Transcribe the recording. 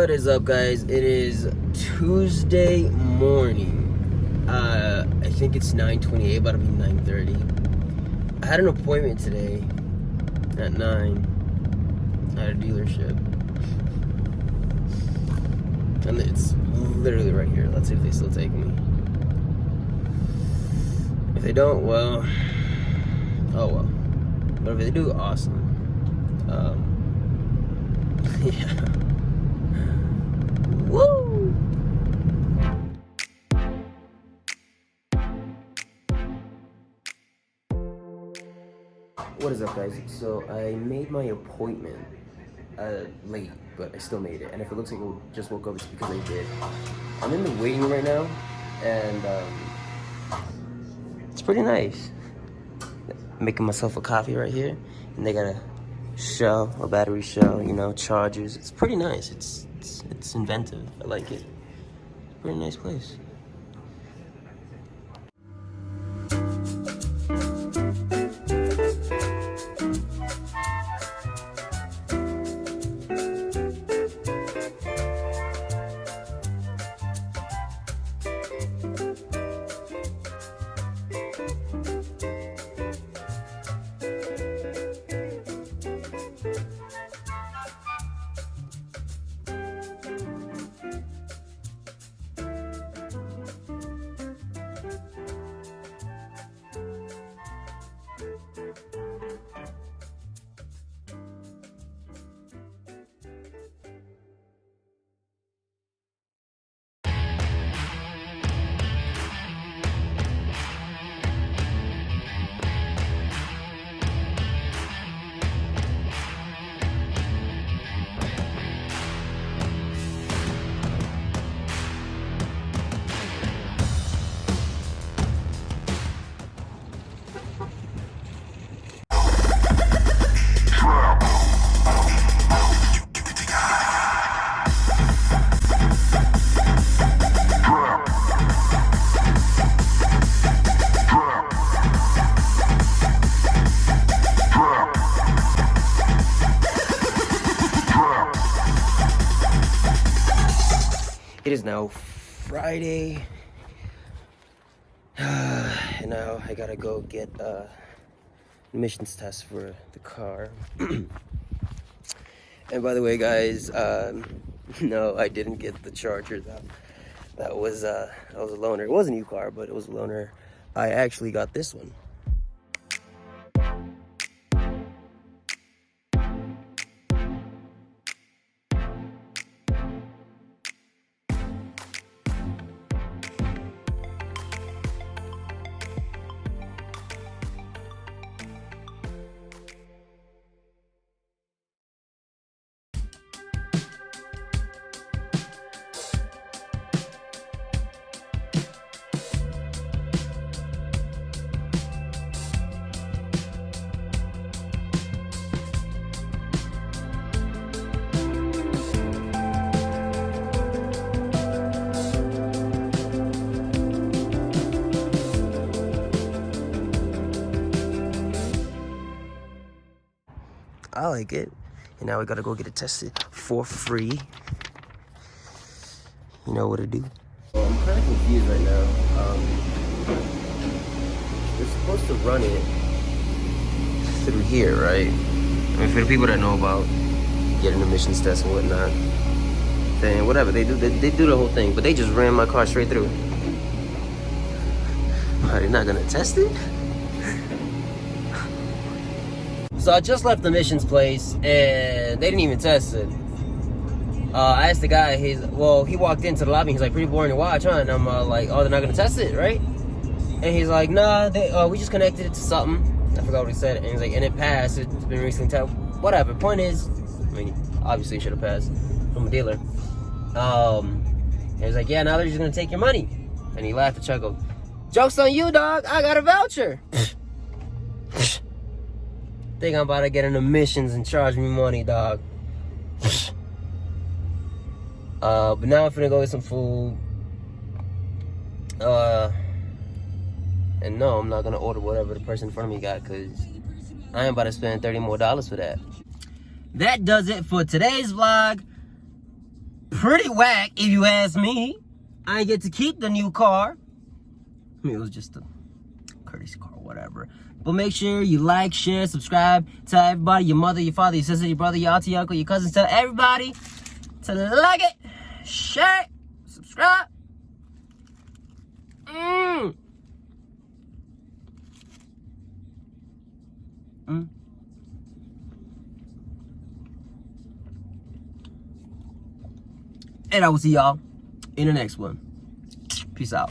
What is up, guys? It is Tuesday morning. I think it's 9:28, about to be 9:30. I had an appointment today at 9 at a dealership. And it's literally right here. Let's see if they still take me. If they don't, well, oh well. But if they do, awesome. Yeah. Woo! What is up, guys? So I made my appointment late, but I still made it. And if it looks like I just woke up, it's because I did. I'm in the waiting room right now, and it's pretty nice. Making myself a coffee right here, and they got a shell, a battery shell, you know, chargers. It's pretty nice. It's inventive. I like it. Pretty nice place. It is now Friday, and now I gotta go get emissions test for the car. And by the way, guys, no, I didn't get the charger. That was a loaner. It was a new car, but it was a loaner. I actually got this one. I like it. And now we gotta go get it tested for free. You know what to do. Well, I'm kind of confused right now. They're supposed to run it through here, right? I mean, for the people that know about getting emissions tests and whatnot, then whatever they do the whole thing. But they just ran my car straight through. Are they not gonna test it? So I just left the emissions place, and they didn't even test it. I asked the guy, he walked into the lobby, he's like, pretty boring to watch, huh? And I'm like, oh, they're not gonna test it, right? And he's like, nah, we just connected it to something. I forgot what he said. And he's like, and it passed, it's been recently tested. Whatever, point is, I mean, obviously it should have passed from a dealer. And he's like, yeah, now they're just gonna take your money. And he laughed and chuckled. Joke's on you, dog, I got a voucher. Think I'm about to get an emissions and charge me money, dog. But now I'm finna go get some food. And no, I'm not gonna order whatever the person in front of me got, because I ain't about to spend $30 more for that. That does it for today's vlog. pretty whack, if you ask me. I didn't get to keep the new car. I mean, it was just a courtesy car, whatever. But make sure you like, share, subscribe. Tell everybody, your mother, your father, your sister, your brother, your auntie, your uncle, your cousins. Tell everybody to like it, share it, subscribe. And I will see y'all in the next one. Peace out.